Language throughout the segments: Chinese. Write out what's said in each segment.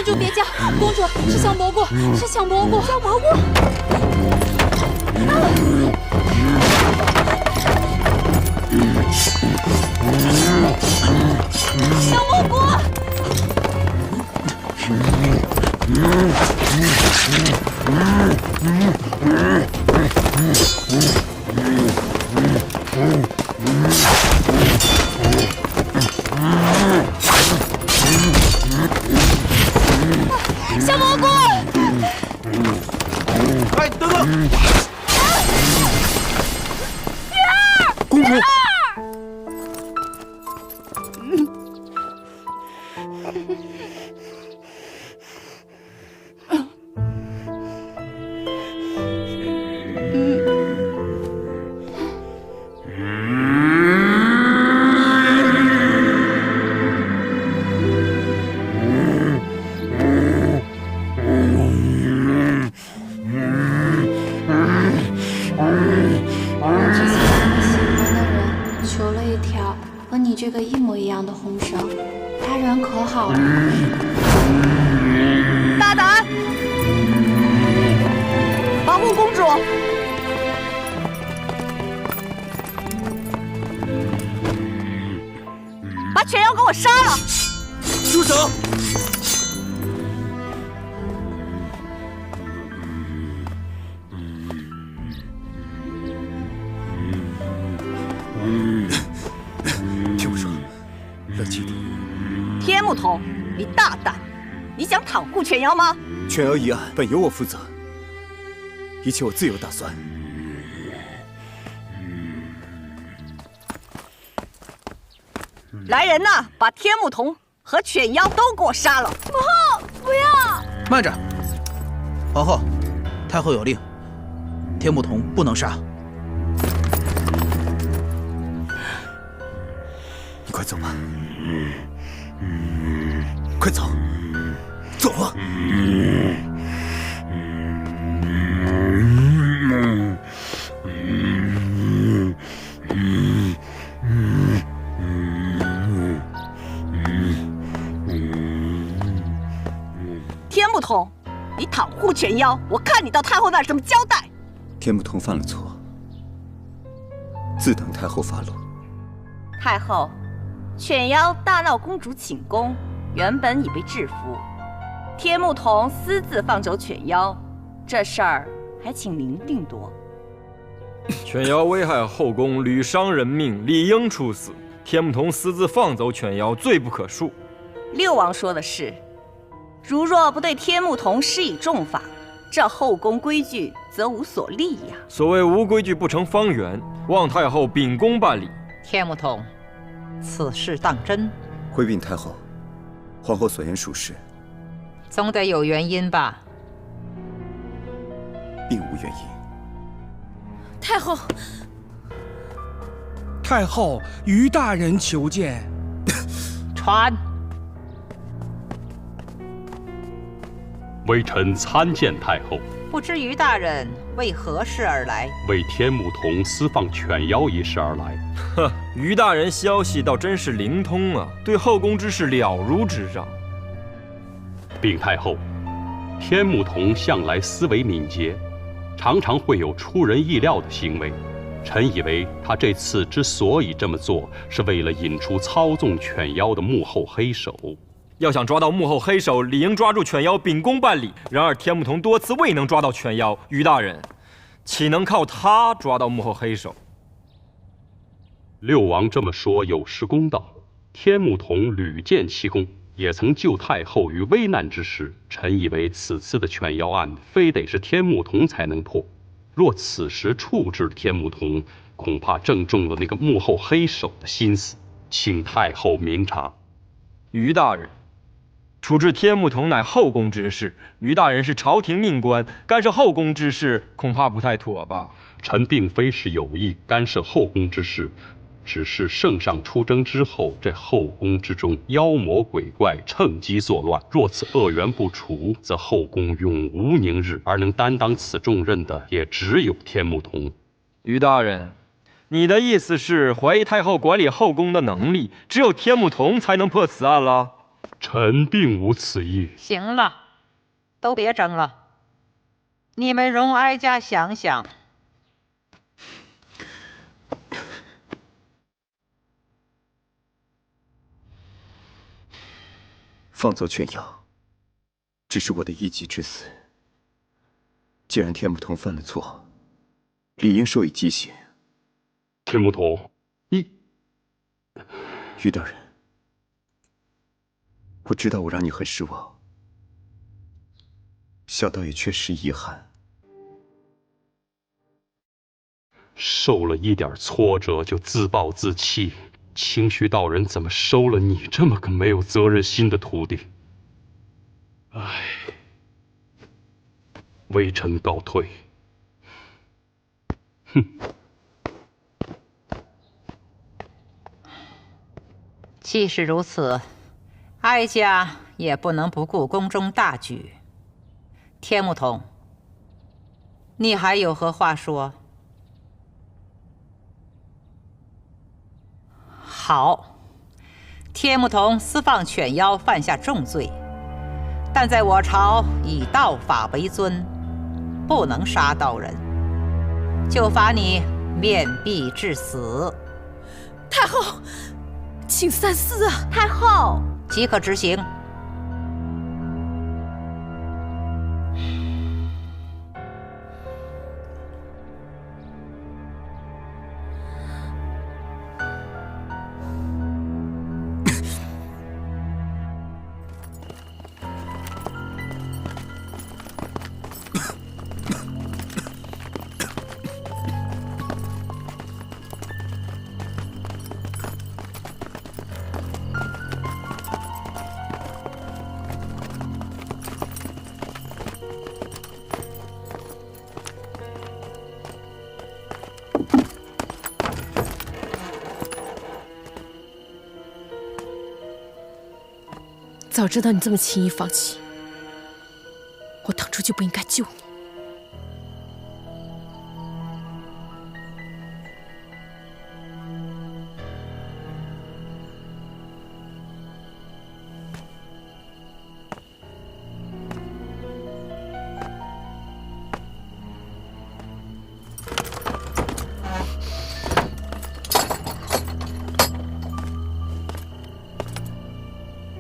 公主别叫，公主是小蘑菇，是小蘑菇，小蘑菇。小蘑菇。小蘑菇！哎，等等！公主。这个一模一样的红绳，他人可好了。大胆，保护公主！把犬妖给我杀了！住手！天木童，你大胆！你想袒护犬妖吗？犬妖一案本由我负责，一切我自有打算。来人呐，把天木童和犬妖都给我杀了！母后，不要！慢着，皇后，太后有令，天木童不能杀。你快走吧。快走，走啊！天木童，你袒护犬妖，我看你到太后那儿怎么交代？天木童犯了错，自等太后发落。太后，犬妖大闹公主寝宫，原本已被制服。天木童私自放走犬妖，这事儿还请您定夺。犬妖危害后宫，屡伤人命，理应处死。天木童私自放走犬妖，罪不可恕。六王说的是，如若不对天木童施以重罚，这后宫规矩则无所立呀。所谓无规矩不成方圆，望太后秉公办理。天木童，此事当真？回禀太后，皇后所言属实，总得有原因吧？并无原因。太后，太后，于大人求见。传。微臣参见太后。不知于大人为何事而来？为天木童私放犬妖一事而来。呵，于大人消息倒真是灵通啊，对后宫之事了如指掌。禀太后，天木童向来思维敏捷，常常会有出人意料的行为。臣以为他这次之所以这么做，是为了引出操纵犬妖的幕后黑手。要想抓到幕后黑手，理应抓住犬妖，秉公办理。然而天木童多次未能抓到犬妖，于大人岂能靠他抓到幕后黑手？六王这么说有失公道。天木童屡建奇功，也曾救太后于危难之时。臣以为此次的犬妖案，非得是天木童才能破。若此时处置天木童，恐怕正中了那个幕后黑手的心思，请太后明察。于大人，处置天木童乃后宫之事，于大人是朝廷命官，干涉后宫之事，恐怕不太妥吧？臣并非是有意干涉后宫之事，只是圣上出征之后，这后宫之中妖魔鬼怪趁机作乱，若此恶缘不除，则后宫永无宁日，而能担当此重任的，也只有天木童。于大人，你的意思是怀疑太后管理后宫的能力，只有天木童才能破此案了？臣并无此意。行了，都别争了，你们容哀家想想。放走犬妖，只是我的一己之私。既然天不同犯了错，理应受以极刑。天木童，你……于大人，我知道我让你很失望，小道也确实遗憾。受了一点挫折就自暴自弃，清虚道人怎么收了你这么个没有责任心的徒弟？唉，微臣告退。哼。既是如此，哀家也不能不顾宫中大局。天木童，你还有何话说？好，天木童私放犬妖，犯下重罪，但在我朝以道法为尊，不能杀道人，就罚你面壁致死。太后，请三思啊！太后，即可执行。早知道你这么轻易放弃，我当初就不应该救你。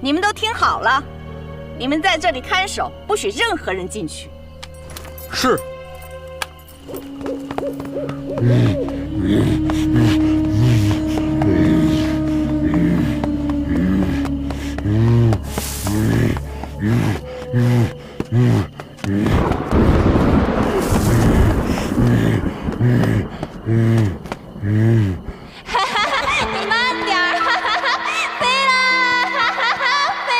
你们都听好了，你们在这里看守，不许任何人进去。是。你慢点儿，飞啦，飞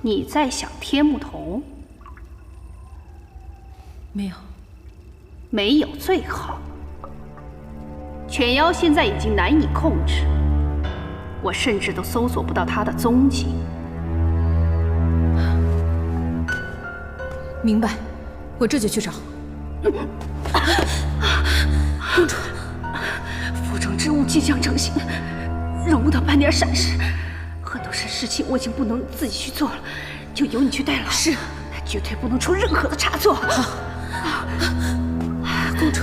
你在想天木童？没有，没有最好。犬妖现在已经难以控制，我甚至都搜索不到它的踪迹。明白，我这就去找。公主，府中之物即将成型，容不得半点闪失。很多事情我已经不能自己去做了，就由你去代劳。是，绝对不能出任何的差错。好，公主。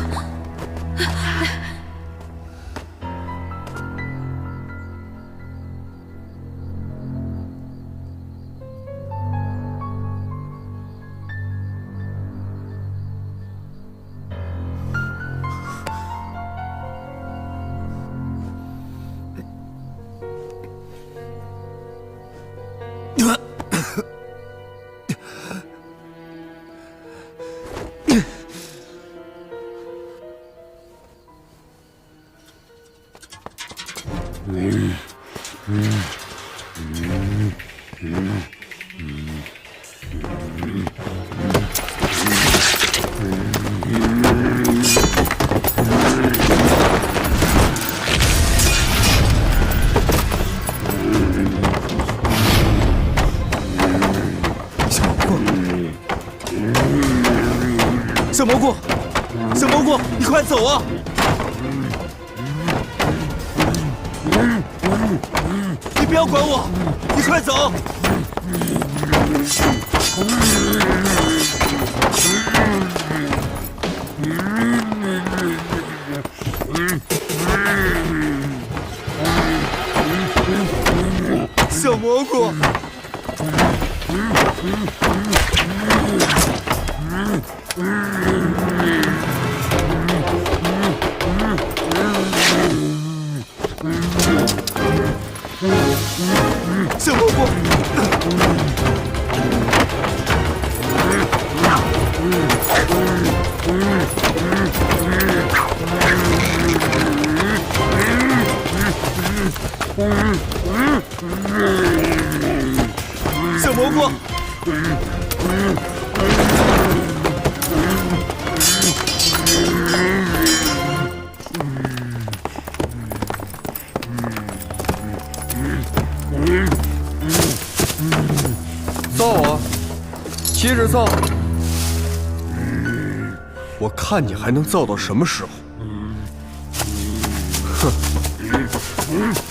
小蘑菇，小蘑菇，你快走啊！你不要管我，你快走！小蘑菇。小蘑菇，小蘑菇。造啊，接着造！我看你还能造到什么时候？哼！